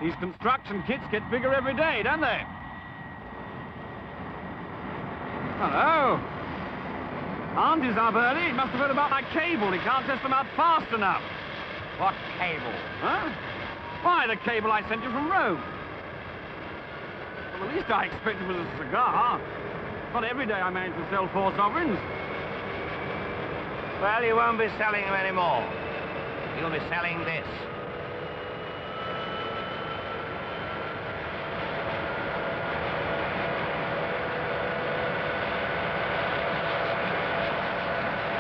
These construction kits get bigger every day, don't they? Hello. Auntie's up early. He must have heard about my cable. He can't test them out fast enough. What cable? Huh? Why, the cable I sent you from Rome. Well, the least I expected was a cigar. Not every day I manage to sell 4 sovereigns. Well, you won't be selling them anymore. You'll be selling this.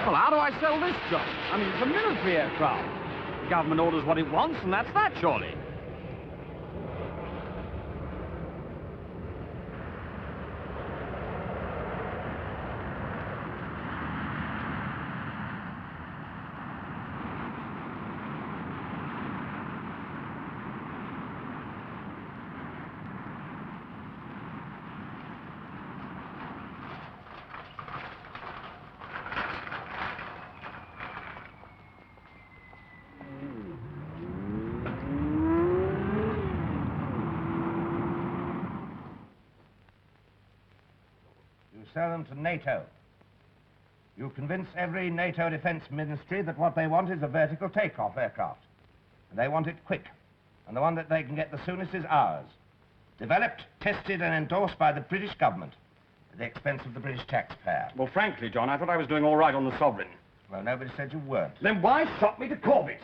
Well, how do I sell this, John? I mean, it's a military aircraft. The government orders what it wants, and that's that, surely. Sell them to NATO. You convince every NATO defense ministry that what they want is a vertical takeoff aircraft. And they want it quick. And the one that they can get the soonest is ours. Developed, tested, and endorsed by the British government at the expense of the British taxpayer. Well, frankly, John, I thought I was doing all right on the Sovereign. Well, nobody said you weren't. Then why shop me to Corbett?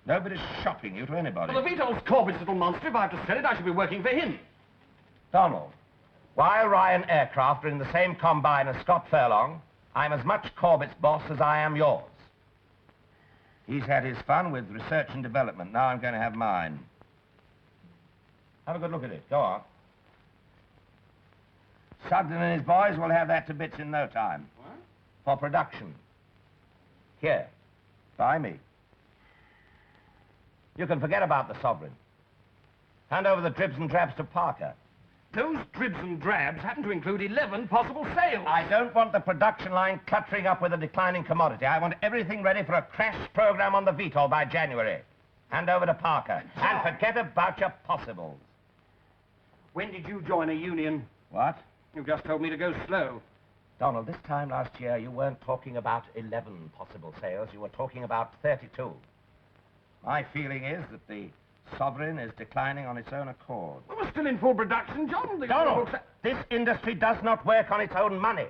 Nobody's shopping you to anybody. Well, the VTOL's Corbett's little monster. If I have to sell it, I should be working for him. Donald, while Ryan Aircraft are in the same combine as Scott Furlong, I'm as much Corbett's boss as I am yours. He's had his fun with research and development. Now I'm going to have mine. Have a good look at it. Go on. Sugden and his boys will have that to bits in no time. What? For production. Here. By me. You can forget about the Sovereign. Hand over the dribs and drabs to Parker. Those dribs and drabs happen to include 11 possible sales. I don't want the production line cluttering up with a declining commodity. I want everything ready for a crash program on the VTOL by January. Hand over to Parker. And forget about your possibles. When did you join a union? What? You just told me to go slow. Donald, this time last year, you weren't talking about 11 possible sales. You were talking about 32. My feeling is that the Sovereign is declining on its own accord. Well, we're still in full production, John. Donald, this industry does not work on its own money.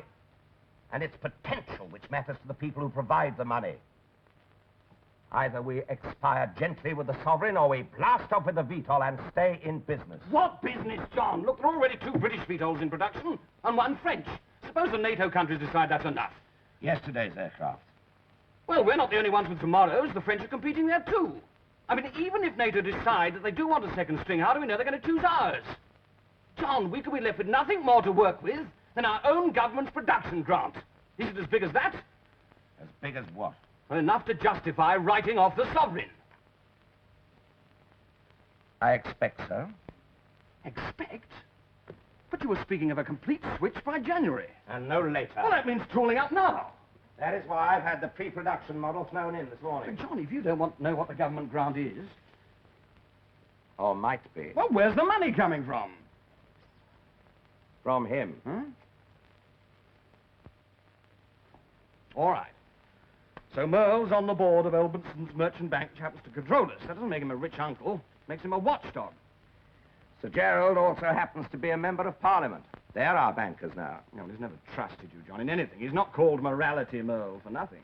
And it's potential which matters to the people who provide the money. Either we expire gently with the Sovereign, or we blast off with the VTOL and stay in business. What business, John? Look, there are already 2 British VTOLs in production and 1 French. Suppose the NATO countries decide that's enough. Yesterday's aircraft. Well, we're not the only ones with tomorrow's. The French are competing there, too. I mean, even if NATO decide that they do want a second string, how do we know they're going to choose ours? John, we could be left with nothing more to work with than our own government's production grant. Is it as big as that? As big as what? Well, enough to justify writing off the Sovereign. I expect so. Expect? But you were speaking of a complete switch by January. And no later. Well, that means tooling up now. That is why I've had the pre-production model flown in this morning. But, John, if you don't want to know what the government grant is... Or might be. Well, where's the money coming from? From him. Huh? All right. So Merle's on the board of Elbenson's Merchant Bank, which happens to control us. That doesn't make him a rich uncle. Makes him a watchdog. Sir Gerald also happens to be a member of Parliament. They're our bankers now. No, he's never trusted you, John, in anything. He's not called Morality Merle for nothing.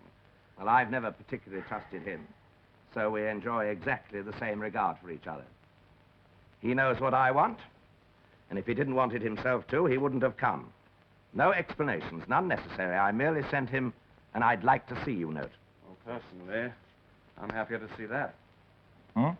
Well, I've never particularly trusted him. So we enjoy exactly the same regard for each other. He knows what I want. And if he didn't want it himself, too, he wouldn't have come. No explanations, none necessary. I merely sent him an I'd like to see you note. Well, personally, I'm happier to see that. Hmm?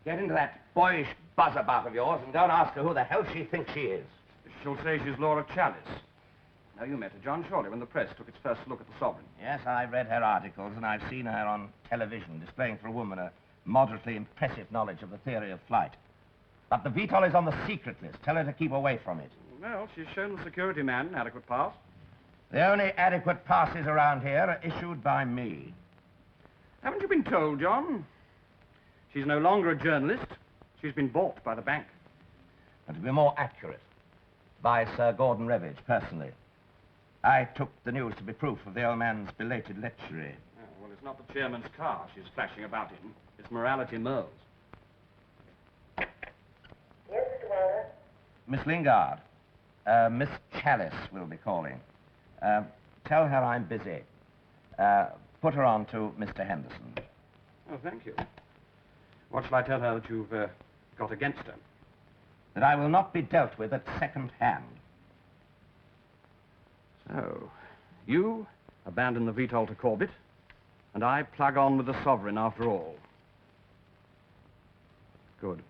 Get into that boyish buzz about of yours and don't ask her who the hell she thinks she is. She'll say she's Laura Chalice. Now, you met her, John, surely, when the press took its first look at the Sovereign. Yes, I've read her articles, and I've seen her on television displaying for a woman a moderately impressive knowledge of the theory of flight. But the VTOL is on the secret list. Tell her to keep away from it. Well, she's shown the security man an adequate pass. The only adequate passes around here are issued by me. Haven't you been told, John? She's no longer a journalist. She's been bought by the bank. And to be more accurate, by Sir Gordon Revage, personally. I took the news to be proof of the old man's belated lechery. Oh, well, it's not the chairman's car she's flashing about in. It's Morality Merle's. Yes, Mr. Wilder? Miss Lingard, Miss Chalice will be calling. Tell her I'm busy. Put her on to Mr. Henderson. Oh, thank you. What shall I tell her that you've got against her? That I will not be dealt with at second hand. So, you abandon the VTOL to Corbett, and I plug on with the Sovereign after all. Good.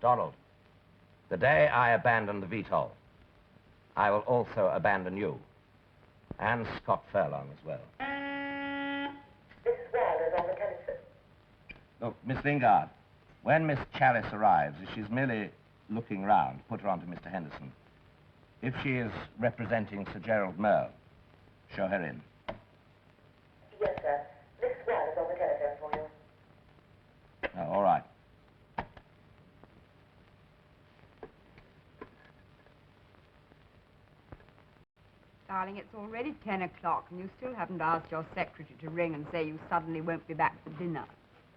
Donald, the day I abandon the VTOL, I will also abandon you. And Scott Furlong as well. Mrs. Wilder's on the telephone. Look, Miss Lingard, when Miss Chalice arrives, if she's merely looking round, put her on to Mr. Henderson. If she is representing Sir Gerald Merle, show her in. Yes, sir. Mrs. Wilder's on the telephone for you. Oh, all right. Darling, it's already 10 o'clock, and you still haven't asked your secretary to ring and say you suddenly won't be back for dinner.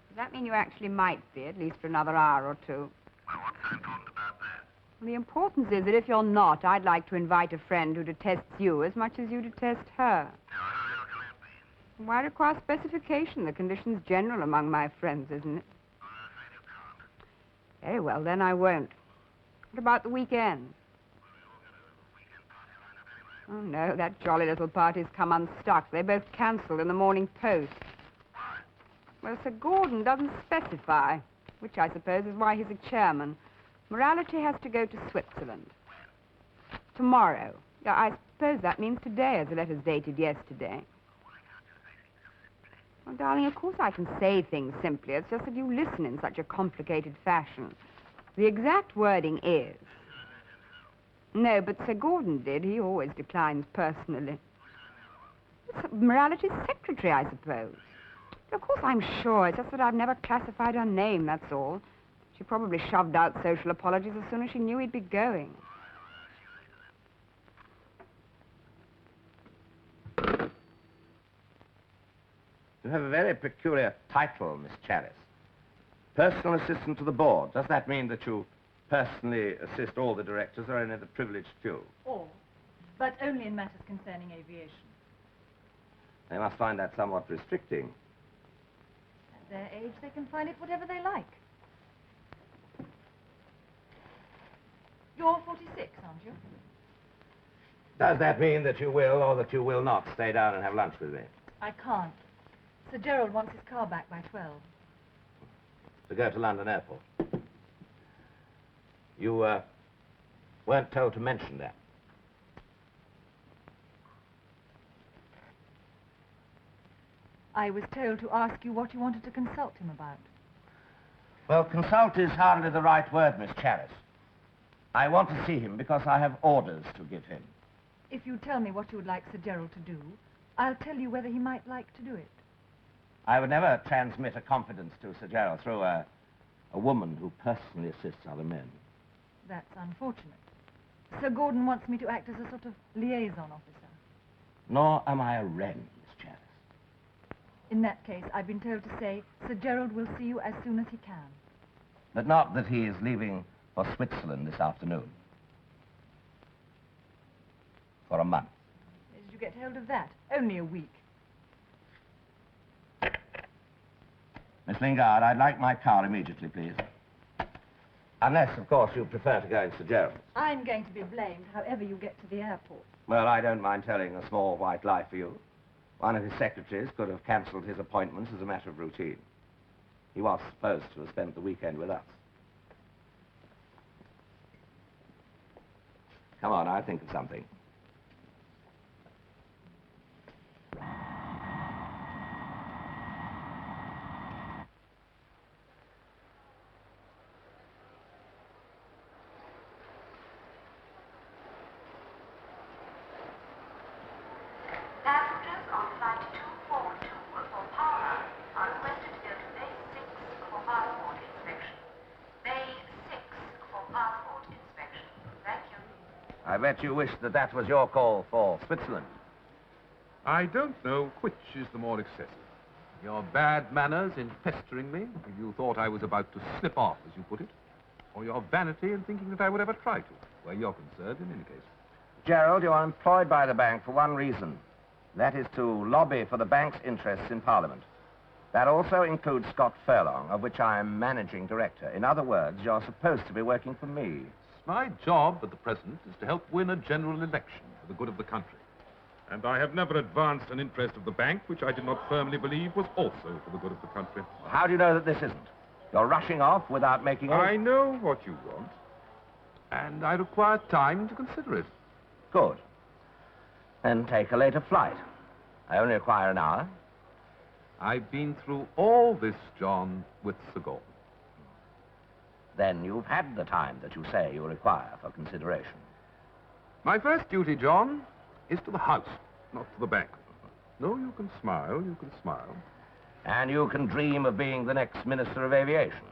Does that mean you actually might be, at least for another hour or two? Well, what's so important about that? The importance is that if you're not, I'd like to invite a friend who detests you as much as you detest her. Now, who the hell can that be? Why require specification? The condition's general among my friends, isn't it? Well, I'm afraid you can't. Very well, then I won't. What about the weekend? Oh, no, that jolly little party's come unstuck. They both cancelled in the Morning Post. Why? Well, Sir Gordon doesn't specify, which I suppose is why he's a chairman. Morality has to go to Switzerland. Tomorrow. Yeah, I suppose that means today, as the letter's dated yesterday. Well, darling, of course I can say things simply. It's just that you listen in such a complicated fashion. The exact wording is... No, but Sir Gordon did. He always declines personally. It's Morality's secretary, I suppose. Of course, I'm sure. It's just that I've never classified her name, that's all. She probably shoved out social apologies as soon as she knew he'd be going. You have a very peculiar title, Miss Chalice. Personal assistant to the board. Does that mean that you personally assist all the directors or only the privileged few? All, but only in matters concerning aviation. They must find that somewhat restricting. At their age, they can find it whatever they like. You're 46, aren't you? Does that mean that you will or that you will not stay down and have lunch with me? I can't. Sir Gerald wants his car back by 12. To go to London Airport. You, weren't told to mention that. I was told to ask you what you wanted to consult him about. Well, consult is hardly the right word, Miss Chalice. I want to see him because I have orders to give him. If you tell me what you would like Sir Gerald to do, I'll tell you whether he might like to do it. I would never transmit a confidence to Sir Gerald through a woman who personally assists other men. That's unfortunate. Sir Gordon wants me to act as a sort of liaison officer. Nor am I a wren, Miss Chalice. In that case, I've been told to say Sir Gerald will see you as soon as he can. But not that he is leaving for Switzerland this afternoon. For a month. Where did you get hold of that? Only a week. Miss Lingard, I'd like my car immediately, please. Unless, of course, you prefer to go in Sir Gerald's. I'm going to be blamed however you get to the airport. Well, I don't mind telling a small white lie for you. One of his secretaries could have cancelled his appointments as a matter of routine. He was supposed to have spent the weekend with us. Come on, I'll think of something. I bet you wish that that was your call for Switzerland. I don't know which is the more excessive. Your bad manners in pestering me, if you thought I was about to slip off, as you put it, or your vanity in thinking that I would ever try to, where you're concerned in any case. Gerald, you are employed by the bank for one reason. That is to lobby for the bank's interests in Parliament. That also includes Scott Furlong, of which I am managing director. In other words, you're supposed to be working for me. My job at the present is to help win a general election for the good of the country. And I have never advanced an interest of the bank which I did not firmly believe was also for the good of the country. How do you know that this isn't? You're rushing off without making any... I know what you want, and I require time to consider it. Good. Then take a later flight. I only require an hour. I've been through all this, John, with Sir Gordon. Then you've had the time that you say you require for consideration. My first duty, John, is to the house, not to the bank. No, you can smile, you can smile. And you can dream of being the next Minister of Aviation.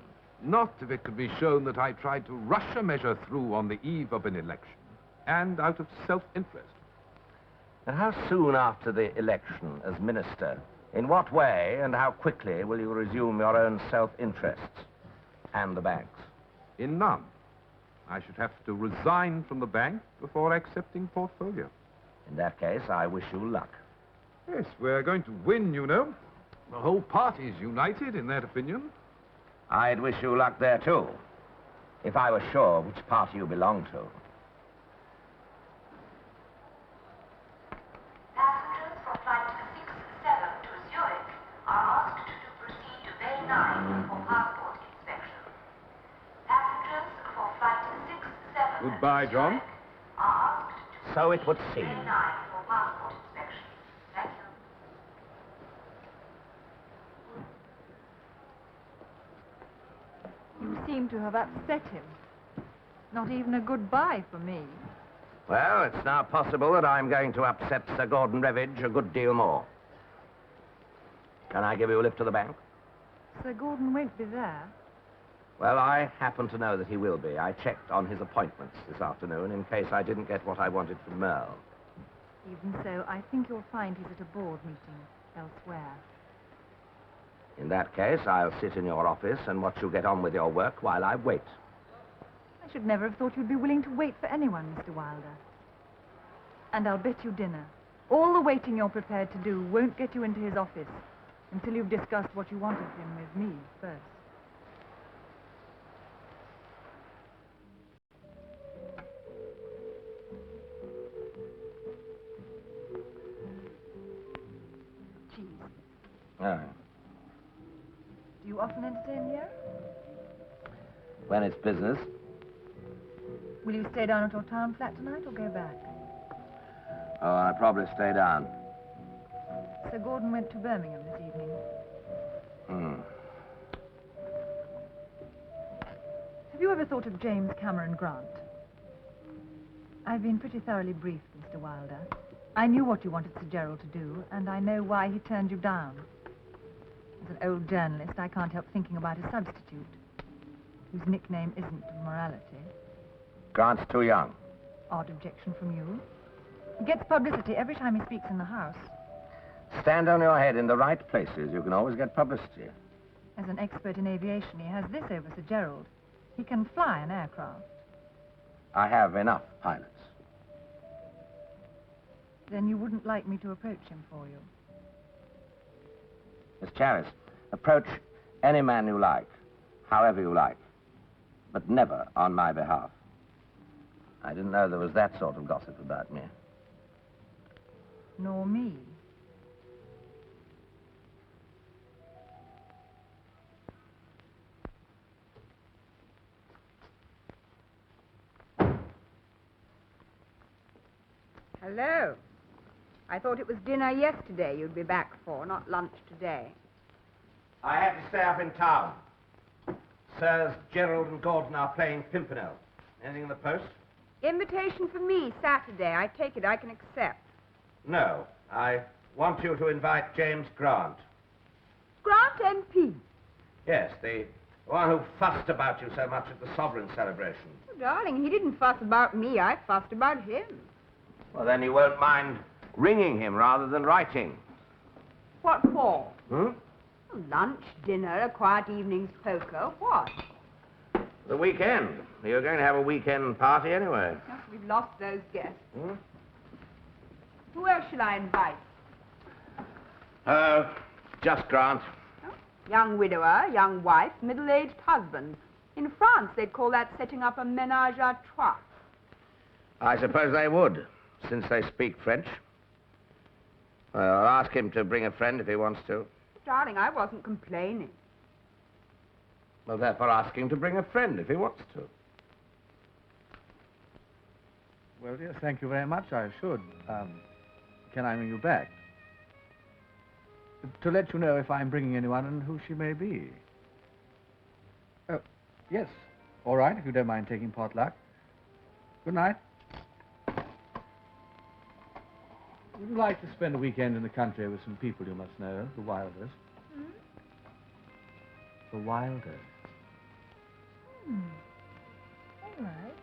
Not if it could be shown that I tried to rush a measure through on the eve of an election, and out of self-interest. And how soon after the election as Minister, in what way and how quickly will you resume your own self-interests and the bank's? In none. I should have to resign from the bank before accepting portfolio. In that case, I wish you luck. Yes, we're going to win, you know. The whole party's united in that opinion. I'd wish you luck there, too, if I were sure which party you belong to. Passengers for flight 672 Zurich are asked to proceed to Bay 9 for passport inspection. Passengers for flight 672 Goodbye, John. Zurich are asked to So it would proceed seem. to Bay 9 for passport inspection. Thank you. You seem to have upset him. Not even a goodbye for me. Well, it's now possible that I'm going to upset Sir Gordon Revage a good deal more. Can I give you a lift to the bank? Sir Gordon won't be there. Well, I happen to know that he will be. I checked on his appointments this afternoon in case I didn't get what I wanted from Merle. Even so, I think you'll find he's at a board meeting elsewhere. In that case, I'll sit in your office and watch you get on with your work while I wait. I should never have thought you'd be willing to wait for anyone, Mr. Wilder. And I'll bet you dinner. All the waiting you're prepared to do won't get you into his office until you've discussed what you want of him with me first. Cheese. Oh. Do you often entertain here? When it's business, Will you stay down at your town flat tonight or go back? oh, I'll probably stay down. Sir Gordon went to Birmingham this evening. Hmm. Have you ever thought of James Cameron Grant? I've been pretty thoroughly briefed, Mr. Wilder. I knew what you wanted Sir Gerald to do, and I know why he turned you down. As an old journalist, I can't help thinking about a substitute, whose nickname isn't Morality. Grant's too young. Odd objection from you. He gets publicity every time he speaks in the House. Stand on your head in the right places. You can always get publicity. As an expert in aviation, he has this over Sir Gerald. He can fly an aircraft. I have enough pilots. Then you wouldn't like me to approach him for you. Miss Charis, approach any man you like, however you like, but never on my behalf. I didn't know there was that sort of gossip about me. Nor me. Hello. I thought it was dinner yesterday you'd be back for, not lunch today. I had to stay up in town. Sirs Gerald and Gordon are playing Pimpernel. Anything in the post? Invitation for me Saturday. I take it I can accept. No. I want you to invite James Grant. Grant MP. Yes, the The one who fussed about you so much at the sovereign celebration. Oh, darling, he didn't fuss about me. I fussed about him. Well, then you won't mind ringing him rather than writing. What for? Hmm? Lunch, dinner, a quiet evening's poker. What? The weekend. You're going to have a weekend party anyway. Oh, we've lost those guests. Hmm? Who else shall I invite? Just Grant. Young widower, young wife, middle-aged husband. In France, they'd call that setting up a ménage à trois. I suppose they would, since they speak French. Well, I'll ask him to bring a friend if he wants to. Darling, I wasn't complaining. Well, therefore ask him to bring a friend if he wants to. Well, yes, thank you very much. I should. Can I ring you back? To let you know if I'm bringing anyone and who she may be. Oh, yes. All right, if you don't mind taking potluck. Good night. Would you like to spend a weekend in the country with some people you must know, the Wilders? Hmm? The Wilders. All right.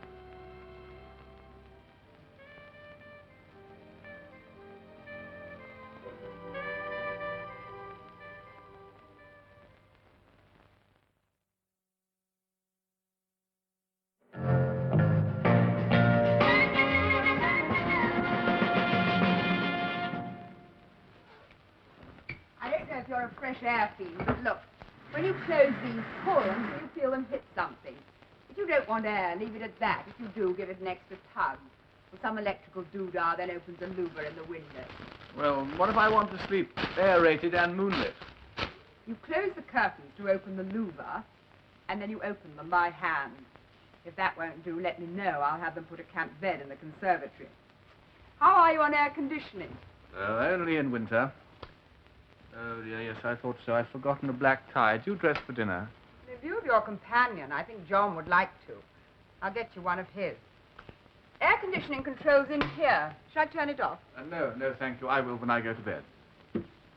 I don't know if you're a fresh air fiend, but look, when you close these, pull them so you feel them hit something. If you don't want air, leave it at that. If you do, give it an extra tug. Or some electrical doodah then opens a louver in the window. Well, what if I want to sleep aerated and moonlit? You close the curtains to open the louver, and then you open them by hand. If that won't do, let me know. I'll have them put a camp bed in the conservatory. How are you on air conditioning? Only in winter. Oh, dear, yes, I thought so. I've forgotten a black tie. Do you dress for dinner? In view of your companion, I think John would like to. I'll get you one of his. Air conditioning controls in here. Shall I turn it off? No, thank you. I will when I go to bed.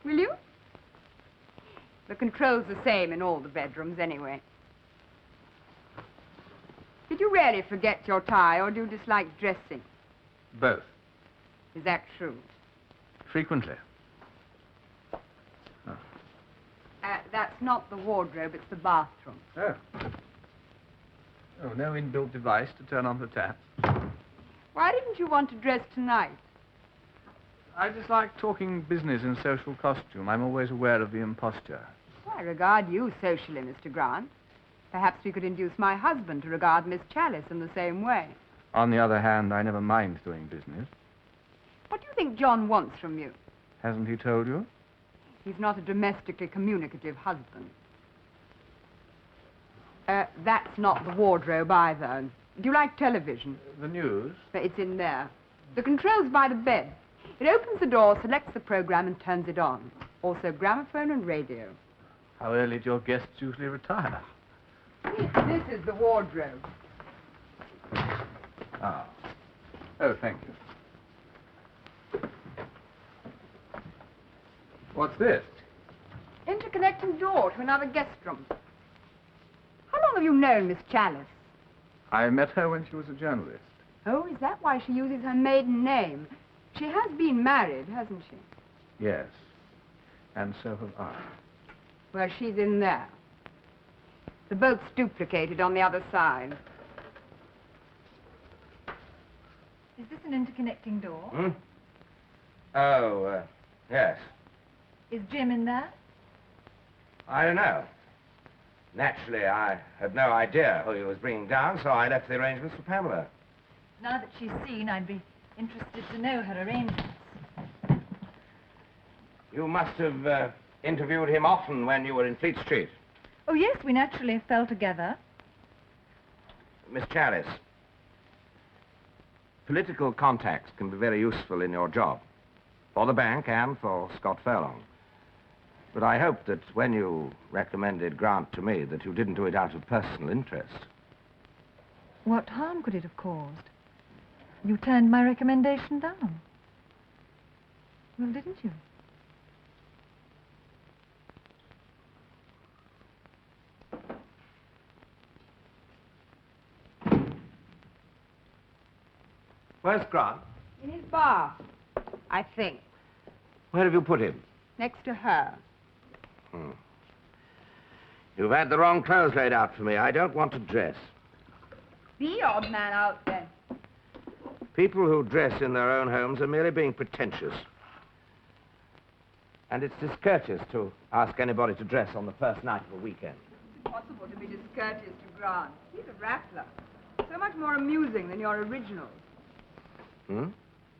Will you? The control's the same in all the bedrooms, anyway. Did you really forget your tie, or do you dislike dressing? Both. Is that true? Frequently. That's not the wardrobe, it's the bathroom. Oh. Oh, no inbuilt device to turn on the taps. Why didn't you want to dress tonight? I dislike talking business in social costume. I'm always aware of the imposture. Well, I regard you socially, Mr. Grant. Perhaps we could induce my husband to regard Miss Chalice in the same way. On the other hand, I never mind doing business. What do you think John wants from you? Hasn't he told you? He's not a domestically communicative husband. That's not the wardrobe either. Do you like television? The news? It's in there. The control's by the bed. It opens the door, selects the program, and turns it on. Also gramophone and radio. How early do your guests usually retire? This is the wardrobe. Ah. Oh, thank you. What's this? Interconnecting door to another guest room. How long have you known Miss Chalice? I met her when she was a journalist. Oh, is that why she uses her maiden name? She has been married, hasn't she? Yes. And so have I. Well, she's in there. The boat's duplicated on the other side. Is this an interconnecting door? Hmm? Oh, yes. Is Jim in there? I don't know. Naturally, I had no idea who he was bringing down, so I left the arrangements for Pamela. Now that she's seen, I'd be interested to know her arrangements. You must have interviewed him often when you were in Fleet Street. Oh, yes, we naturally fell together. Miss Chalice, political contacts can be very useful in your job, for the bank and for Scott Furlong. But I hope that when you recommended Grant to me, that you didn't do it out of personal interest. What harm could it have caused? You turned my recommendation down. Well, didn't you? Where's Grant? In his bath, I think. Where have you put him? Next to her. You've had the wrong clothes laid out for me. I don't want to dress. The odd man out then. People who dress in their own homes are merely being pretentious. And it's discourteous to ask anybody to dress on the first night of a weekend. Impossible to be discourteous to Grant. He's a rattler. So much more amusing than your originals. Hmm?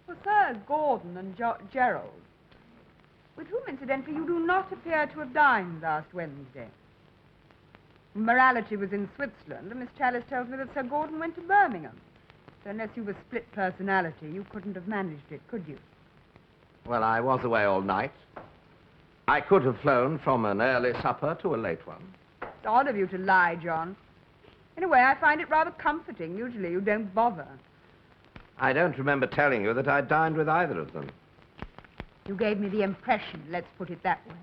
Well, Sir Gordon and Gerald, with whom, incidentally, you do not appear to have dined last Wednesday. Morality was in Switzerland, and Miss Chalice tells me that Sir Gordon went to Birmingham. So unless you were split personality, you couldn't have managed it, could you? Well, I was away all night. I could have flown from an early supper to a late one. It's odd of you to lie, John. In a way, I find it rather comforting. Usually you don't bother. I don't remember telling you that I dined with either of them. You gave me the impression, let's put it that way.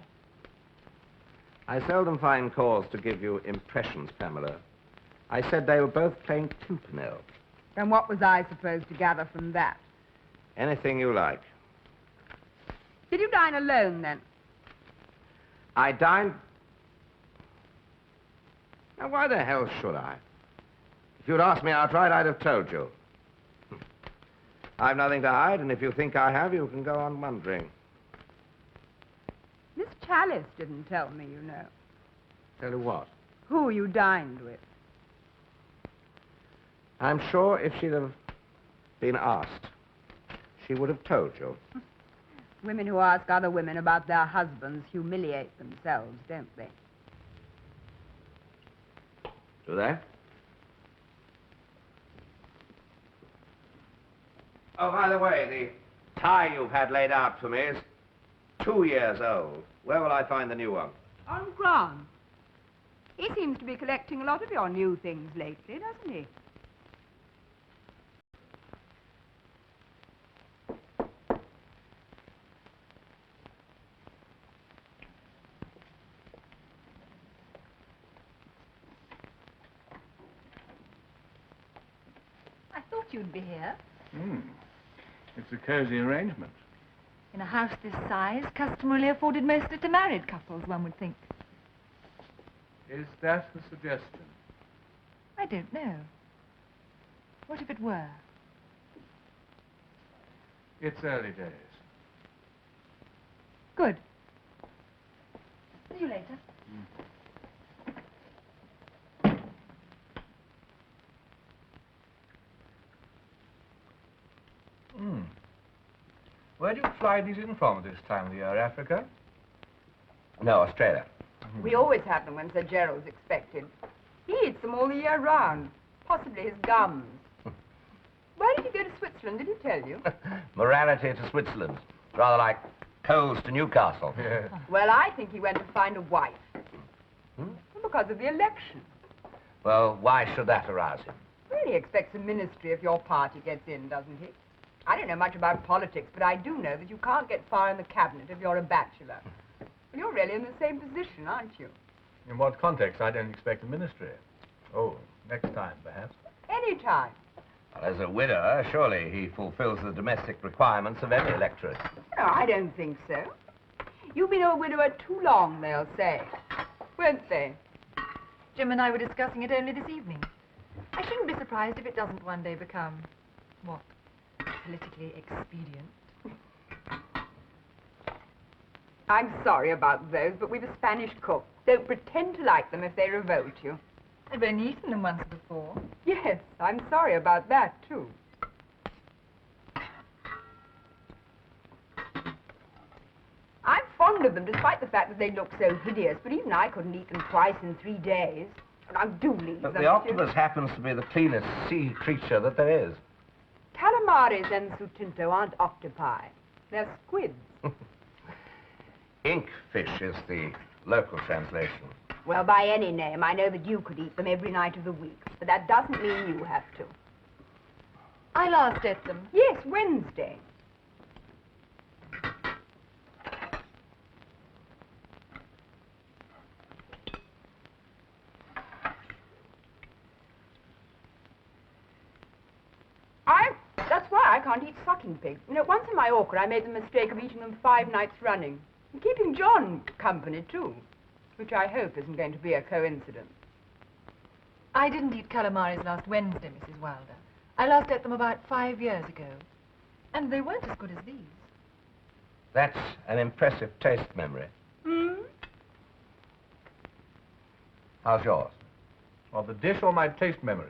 I seldom find cause to give you impressions, Pamela. I said they were both playing Pimpernel. Then what was I supposed to gather from that? Anything you like. Did you dine alone, then? I dined... Now, why the hell should I? If you'd asked me outright, I'd have told you. I've nothing to hide, and if you think I have, you can go on wondering. Miss Chalice didn't tell me, you know. Tell you what? Who you dined with. I'm sure if she'd have been asked, she would have told you. Women who ask other women about their husbands humiliate themselves, don't they? Do they? Oh, by the way, the tie you've had laid out for me is 2 years old. Where will I find the new one? On Grant. He seems to be collecting a lot of your new things lately, doesn't he? I thought you'd be here. It's a cozy arrangement. In a house this size, customarily afforded mostly to married couples, one would think. Is that the suggestion? I don't know. What if it were? It's early days. Good. See you later. Where do you fly these in from at this time of the year, Africa? No, Australia. We always have them when Sir Gerald's expected. He eats them all the year round. Possibly his gums. Where did you go to Switzerland, did he tell you? Morality to Switzerland. Rather like coals to Newcastle. Yes. Well, I think he went to find a wife. Because of the election. Well, why should that arouse him? Well, he expects a ministry if your party gets in, doesn't he? I don't know much about politics, but I do know that you can't get far in the cabinet if you're a bachelor. Well, you're really in the same position, aren't you? In what context? I don't expect a ministry. Oh, next time, perhaps. Any time. Well, as a widower, surely he fulfills the domestic requirements of any electorate. No, I don't think so. You've been a widower too long, they'll say. Won't they? Jim and I were discussing it only this evening. I shouldn't be surprised if it doesn't one day become, what, politically expedient. I'm sorry about those, but we've a Spanish cook. Don't pretend to like them if they revolt you. I've only eaten them once before. Yes, I'm sorry about that, too. I'm fond of them, despite the fact that they look so hideous, but even I couldn't eat them twice in 3 days. Now, do leave But them. the octopus happens to be the cleanest sea creature that there is. Calamares and sutinto aren't octopi. They're squids. Inkfish is the local translation. Well, by any name, I know that you could eat them every night of the week, but that doesn't mean you have to. I last ate them. Yes, Wednesday. That's why I can't eat sucking pig. You know, once in my orchard, I made the mistake of eating them 5 nights running. And keeping John company, too. Which I hope isn't going to be a coincidence. I didn't eat calamaris last Wednesday, Mrs. Wilder. I last ate them about 5 years ago. And they weren't as good as these. That's an impressive taste memory. Hmm? How's yours? Of the dish or my taste memory?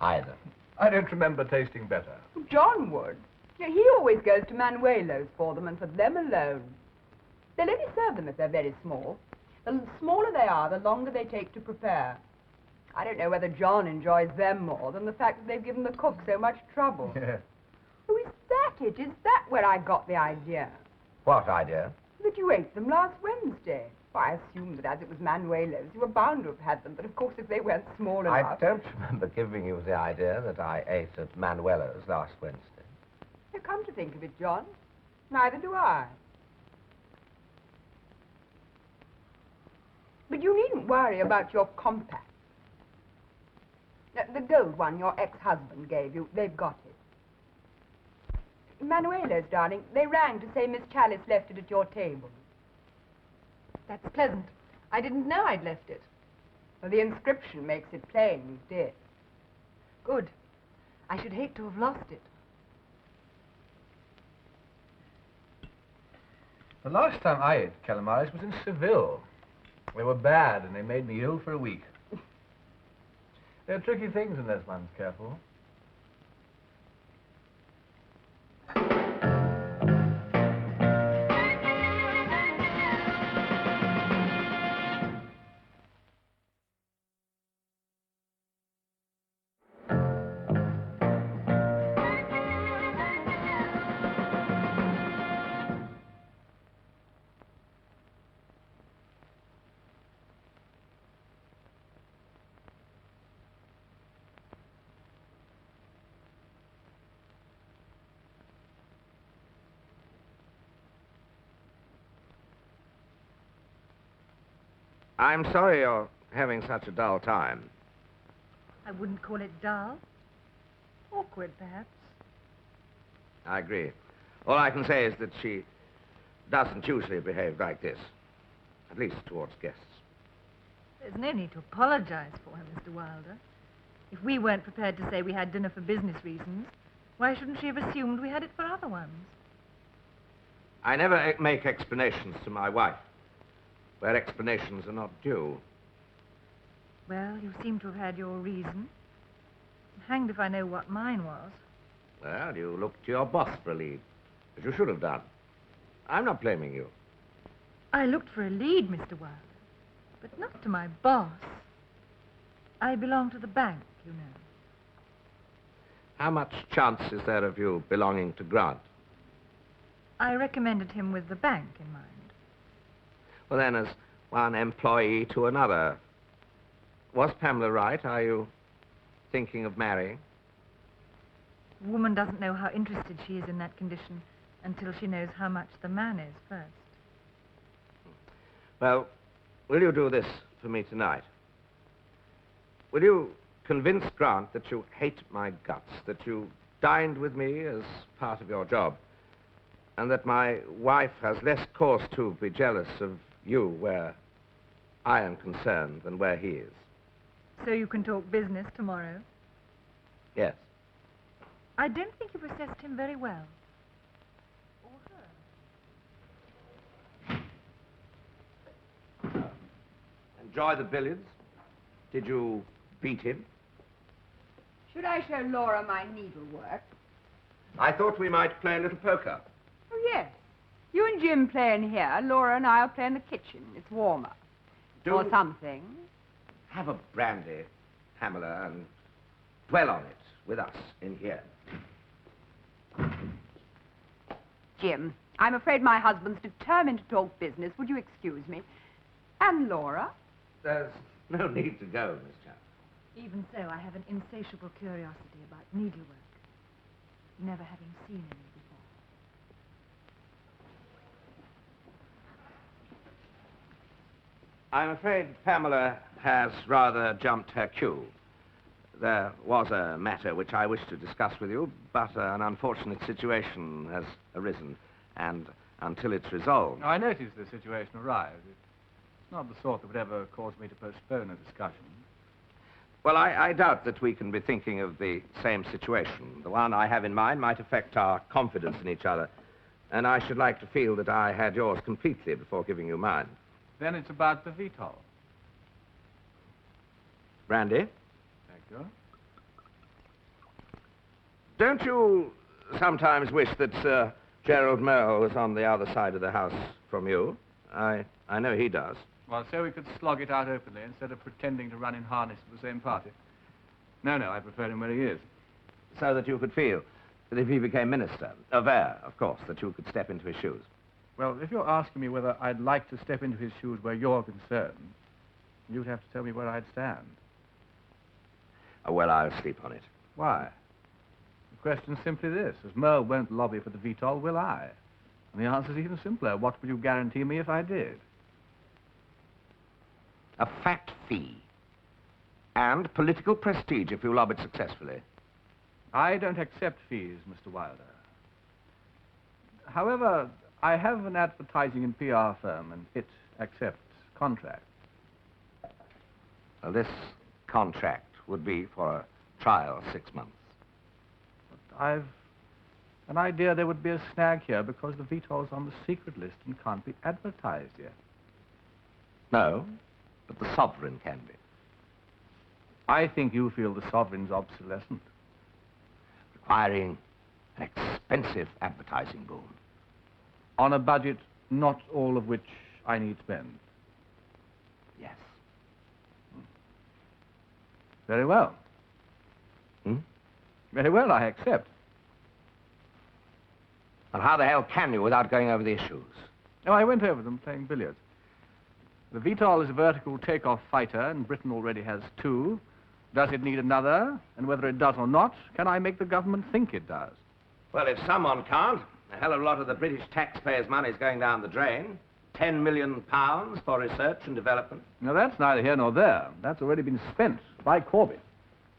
Either. I don't remember tasting better. John would. You know, he always goes to Manuelo's for them, and for them alone. They'll only serve them if they're very small. The smaller they are, the longer they take to prepare. I don't know whether John enjoys them more than the fact that they've given the cook so much trouble. Yes. Oh, is that it? Is that where I got the idea? What idea? That you ate them last Wednesday. Well, I assumed that as it was Manuelo's, you were bound to have had them, but of course if they weren't small enough... I don't remember giving you the idea that I ate at Manuela's last Wednesday. You come to think of it, John, neither do I. But you needn't worry about your compact. The gold one your ex-husband gave you, they've got it. Manuela's, darling, they rang to say Miss Chalice left it at your table. That's pleasant. I didn't know I'd left it. Well, the inscription makes it plain you did. Good. I should hate to have lost it. The last time I ate calamaris was in Seville. They were bad, and they made me ill for a week. There are tricky things unless one's careful. I'm sorry you're having such a dull time. I wouldn't call it dull. Awkward, perhaps. I agree. All I can say is that she doesn't usually behave like this. At least towards guests. There's no need to apologize for her, Mr. Wilder. If we weren't prepared to say we had dinner for business reasons, why shouldn't she have assumed we had it for other ones? I never make explanations to my wife where explanations are not due. Well, you seem to have had your reason. Hanged if I know what mine was. Well, you looked to your boss for a lead, as you should have done. I'm not blaming you. I looked for a lead, Mr. Wilder, but not to my boss. I belong to the bank, you know. How much chance is there of you belonging to Grant? I recommended him with the bank in mind. Well, then, as one employee to another. Was Pamela right? Are you thinking of marrying? A woman doesn't know how interested she is in that condition until she knows how much the man is first. Well, will you do this for me tonight? Will you convince Grant that you hate my guts, that you dined with me as part of your job, and that my wife has less cause to be jealous of you where I am concerned than where he is? So you can talk business tomorrow? Yes. I don't think you've assessed him very well. Or her. Enjoy the billiards? Did you beat him? Should I show Laura my needlework? I thought we might play a little poker. Oh, yes. You and Jim play in here. Laura and I'll play in the kitchen. It's warmer. Or something. Have a brandy, Pamela, and dwell on it with us in here. Jim, I'm afraid my husband's determined to talk business. Would you excuse me? And Laura? There's no need to go, Miss Chandler. Even so, I have an insatiable curiosity about needlework, never having seen any before. I'm afraid Pamela has rather jumped her cue. there was a matter which I wish to discuss with you, but an unfortunate situation has arisen, and until it's resolved... I noticed the situation arrived. It's not the sort that would ever cause me to postpone a discussion. Well, I doubt that we can be thinking of the same situation. The one I have in mind might affect our confidence in each other, and I should like to feel that I had yours completely before giving you mine. Then it's about the VTOL. Brandy? Thank you. Don't you sometimes wish that Sir Gerald Merle was on the other side of the house from you? I know he does. Well, so we could slog it out openly instead of pretending to run in harness to the same party. No, I prefer him where he is. So that you could feel that if he became minister, aware, of course, that you could step into his shoes. Well, if you're asking me whether I'd like to step into his shoes where you're concerned, you'd have to tell me where I'd stand. Oh, well, I'll sleep on it. Why? The question's simply this. As Merle won't lobby for the VTOL, will I? And the answer's even simpler. What would you guarantee me if I did? A fat fee. And political prestige if you lob it successfully. I don't accept fees, Mr. Wilder. However, I have an advertising and PR firm, and it accepts contracts. Well, this contract would be for a trial of 6 months. But I've an idea there would be a snag here because the VTOL's on the secret list and can't be advertised yet. No, but the sovereign can be. I think you feel the sovereign's obsolescent. Requiring an expensive advertising boom. On a budget, not all of which I need spend. Yes. Very well. Hmm? Very well, I accept. And how the hell can you without going over the issues? Oh, I went over them playing billiards. The VTOL is a vertical takeoff fighter, and Britain already has 2. Does it need another? And whether it does or not, can I make the government think it does? Well, if someone can't, a hell of a lot of the British taxpayers' money is going down the drain. £10 million for research and development. Now, that's neither here nor there. That's already been spent by Corbett.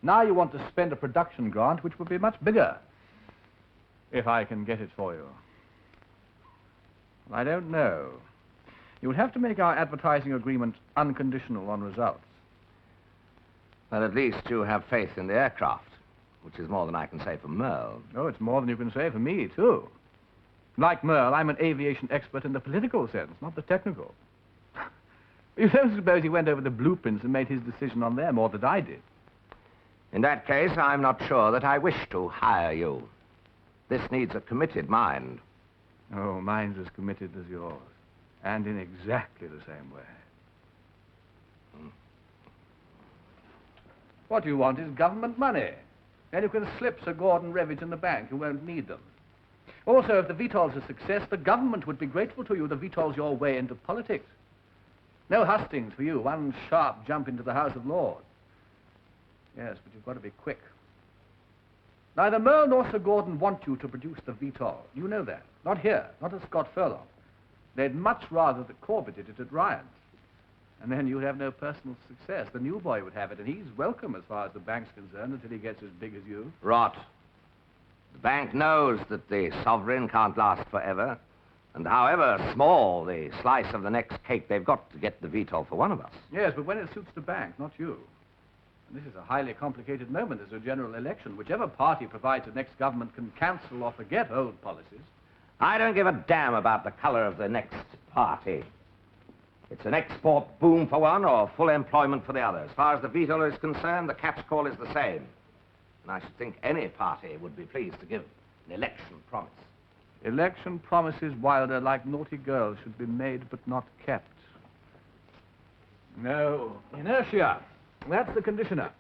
Now you want to spend a production grant, which would be much bigger, if I can get it for you. I don't know. You would have to make our advertising agreement unconditional on results. Well, at least you have faith in the aircraft, which is more than I can say for Merle. Oh, it's more than you can say for me, too. Like Merle, I'm an aviation expert in the political sense, not the technical. You don't suppose he went over the blueprints and made his decision on them more than I did? In that case, I'm not sure that I wish to hire you. This needs a committed mind. Oh, mine's as committed as yours, and in exactly the same way. What you want is government money. Then you can slip Sir Gordon Revage in the bank. You won't need them. Also, if the VTOL's a success, the government would be grateful to you. The VTOL's your way into politics. No hustings for you. One sharp jump into the House of Lords. Yes, but you've got to be quick. Neither Merle nor Sir Gordon want you to produce the VTOL. You know that. Not here. Not at Scott Furlong. They'd much rather that Corbett did it at Ryan's. And then you'd have no personal success. The new boy would have it, and he's welcome as far as the bank's concerned until he gets as big as you. Rot. The bank knows that the sovereign can't last forever. And however small the slice of the next cake, they've got to get the VTOL for one of us. Yes, but when it suits the bank, not you. And this is a highly complicated moment. There's a general election. Whichever party provides the next government can cancel or forget old policies. I don't give a damn about the color of the next party. It's an export boom for one or full employment for the other. As far as the VTOL is concerned, the catch call is the same. And I should think any party would be pleased to give an election promise. Election promises, Wilder, like naughty girls, should be made but not kept. No. Inertia. That's the conditioner.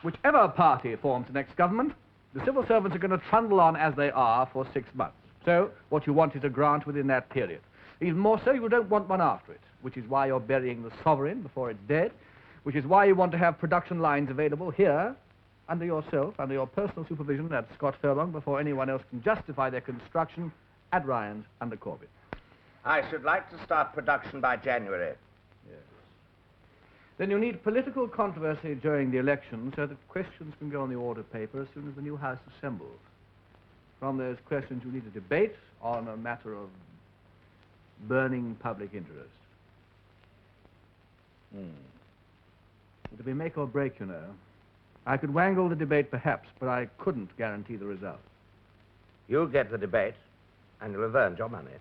Whichever party forms the next government, the civil servants are going to trundle on as they are for 6 months. So, what you want is a grant within that period. Even more so, you don't want one after it, which is why you're burying the sovereign before it's dead, which is why you want to have production lines available here, under yourself, under your personal supervision at Scott Furlong, before anyone else can justify their construction at Ryan's under Corbett. I should like to start production by January. Yes. Then you need political controversy during the election so that questions can go on the order paper as soon as the new House assembles. From those questions, you need a debate on a matter of burning public interest. It'll be make or break, you know. I could wangle the debate, perhaps, but I couldn't guarantee the result. You'll get the debate, and you'll have earned your money.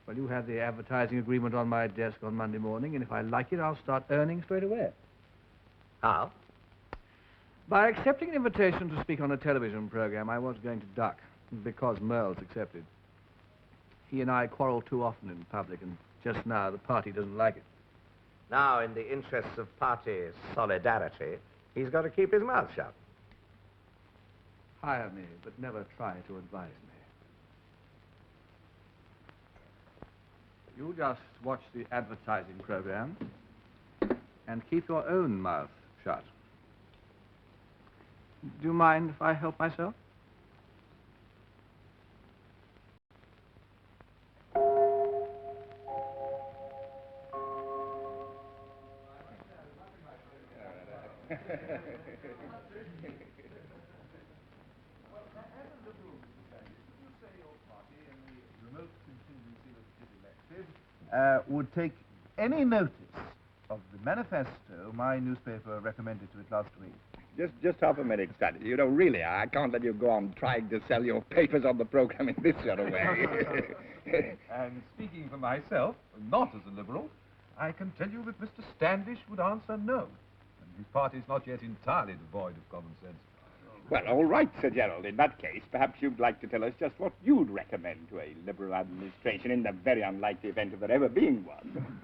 Well, you have the advertising agreement on my desk on Monday morning, and if I like it, I'll start earning straight away. How? By accepting an invitation to speak on a television program, I was going to duck, because Merle's accepted. He and I quarrel too often in public, and just now the party doesn't like it. Now, in the interests of party solidarity, he's got to keep his mouth shut. Hire me, but never try to advise me. You just watch the advertising program and keep your own mouth shut. Do you mind if I help myself? Would take any notice of the manifesto my newspaper recommended to it last week. Just half a minute, Stanley. You know, really, I can't let you go on trying to sell your papers on the program in this sort of way. And speaking for myself, not as a Liberal, I can tell you that Mr. Standish would answer no. And his party's not yet entirely devoid of common sense. Well, all right, Sir Gerald. In that case, perhaps you'd like to tell us just what you'd recommend to a Liberal administration in the very unlikely event of there ever being one.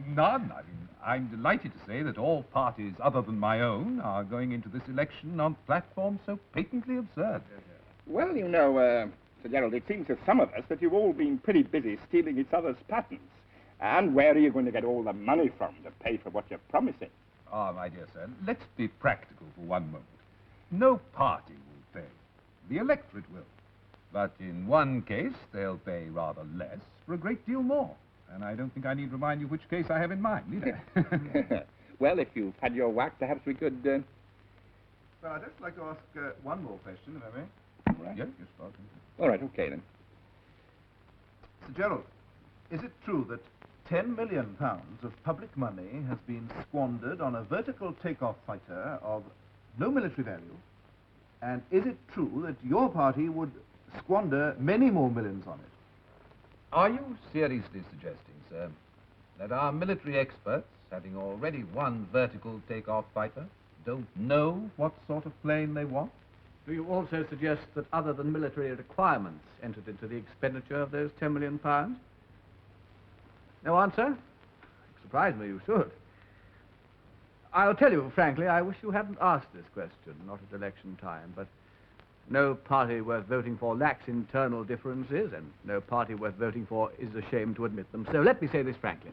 None. I mean, I'm delighted to say that all parties other than my own are going into this election on platforms so patently absurd. Well, you know, Sir Gerald, it seems to some of us that you've all been pretty busy stealing each other's patents. And where are you going to get all the money from to pay for what you're promising? Ah, my dear sir, let's be practical for one moment. No party will pay. The electorate will. But in one case, they'll pay rather less for a great deal more. And I don't think I need remind you which case I have in mind, need I? Well, if you've had your whack, perhaps we could... Well, I'd just like to ask one more question, if I may. Right. Yes, yes, Father. All right, okay, then. Sir Gerald, is it true that £10 million of public money has been squandered on a vertical takeoff fighter of no military value? And is it true that your party would squander many more millions on it? Are you seriously suggesting, sir, that our military experts, having already one vertical takeoff fighter, don't know what sort of plane they want? Do you also suggest that other than military requirements entered into the expenditure of those £10 million? No answer? Surprise me, you should. I'll tell you, frankly, I wish you hadn't asked this question, not at election time, but no party worth voting for lacks internal differences, and no party worth voting for is ashamed to admit them. So let me say this frankly.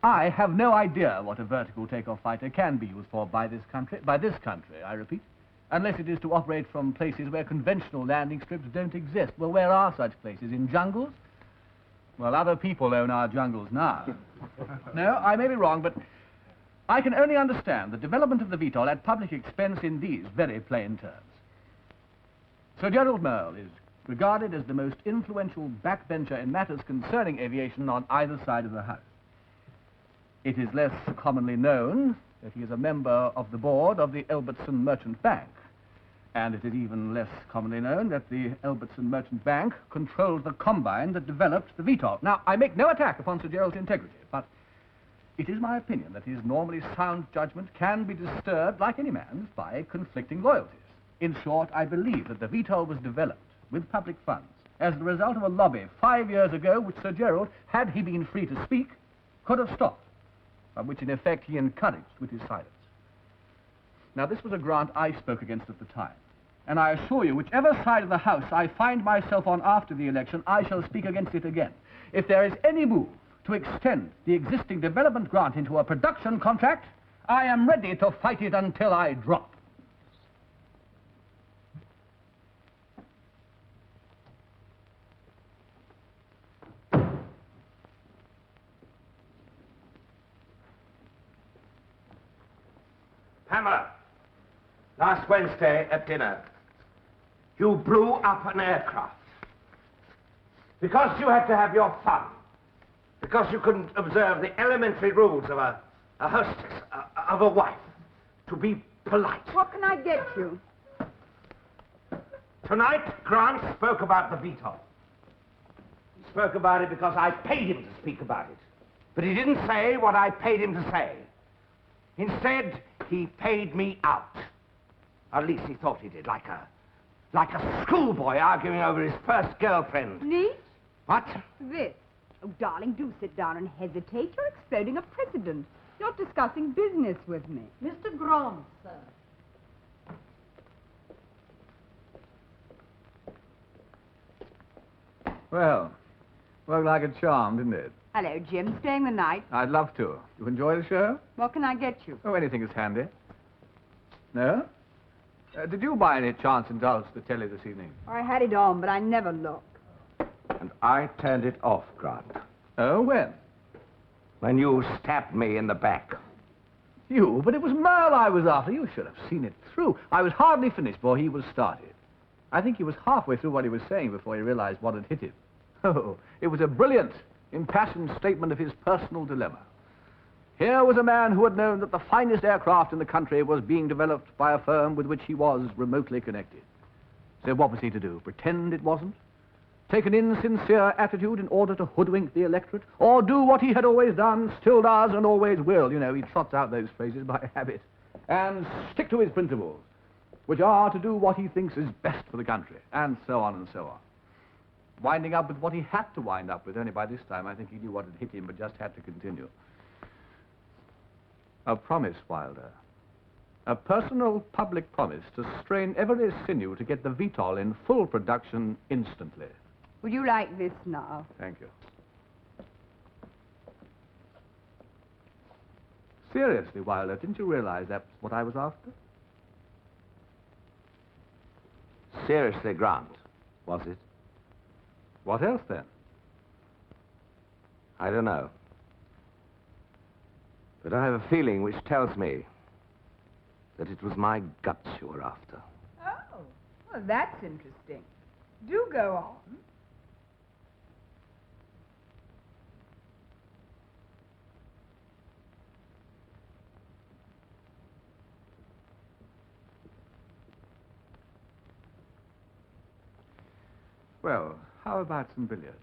I have no idea what a vertical takeoff fighter can be used for by this country, I repeat, unless it is to operate from places where conventional landing strips don't exist. Well, where are such places? In jungles? Well, other people own our jungles now. No, I may be wrong, but I can only understand the development of the VTOL at public expense in these very plain terms. Sir Gerald Merle is regarded as the most influential backbencher in matters concerning aviation on either side of the House. It is less commonly known that he is a member of the board of the Elbertson Merchant Bank, and it is even less commonly known that the Elbertson Merchant Bank controlled the combine that developed the VTOL. Now, I make no attack upon Sir Gerald's integrity, but it is my opinion that his normally sound judgment can be disturbed, like any man's, by conflicting loyalties. In short, I believe that the VTOL was developed with public funds as the result of a lobby 5 years ago which Sir Gerald, had he been free to speak, could have stopped, but which in effect he encouraged with his silence. Now, this was a grant I spoke against at the time, and I assure you, whichever side of the House I find myself on after the election, I shall speak against it again. If there is any move to extend the existing development grant into a production contract, I am ready to fight it until I drop. Pamela, last Wednesday at dinner, you blew up an aircraft. Because you had to have your fun. Because you couldn't observe the elementary rules of a hostess, of a wife. To be polite. What can I get you? Tonight, Grant spoke about the VTOL. He spoke about it because I paid him to speak about it. But he didn't say what I paid him to say. Instead, he paid me out. At least he thought he did, like a schoolboy arguing over his first girlfriend. Neat? What? This. Oh, darling, do sit down and hesitate. You're exploding a precedent. You're discussing business with me. Mr. Grant, sir. Well, worked like a charm, didn't it? Hello, Jim. Staying the night? I'd love to. You enjoy the show? What can I get you? Oh, anything is handy. No? Did you by any chance indulge the telly this evening? I had it on, but I never look. And I turned it off, Grant. Oh, when? When you stabbed me in the back. You? But it was Merle I was after. You should have seen it through. I was hardly finished before he was started. I think he was halfway through what he was saying before he realized what had hit him. Oh, it was a brilliant, impassioned statement of his personal dilemma. Here was a man who had known that the finest aircraft in the country was being developed by a firm with which he was remotely connected. So what was he to do? Pretend it wasn't? Take an insincere attitude in order to hoodwink the electorate? Or do what he had always done, still does, and always will? You know, he trots out those phrases by habit. And stick to his principles, which are to do what he thinks is best for the country, and so on and so on. Winding up with what he had to wind up with, only by this time I think he knew what had hit him, but just had to continue. A promise, Wilder. A personal public promise to strain every sinew to get the VTOL in full production instantly. Would you like this now? Thank you. Seriously, Wilder, didn't you realize that's what I was after? Seriously, Grant, was it? What else, then? I don't know. But I have a feeling which tells me that it was my guts you were after. Oh, well, that's interesting. Do go on. Well, how about some billiards?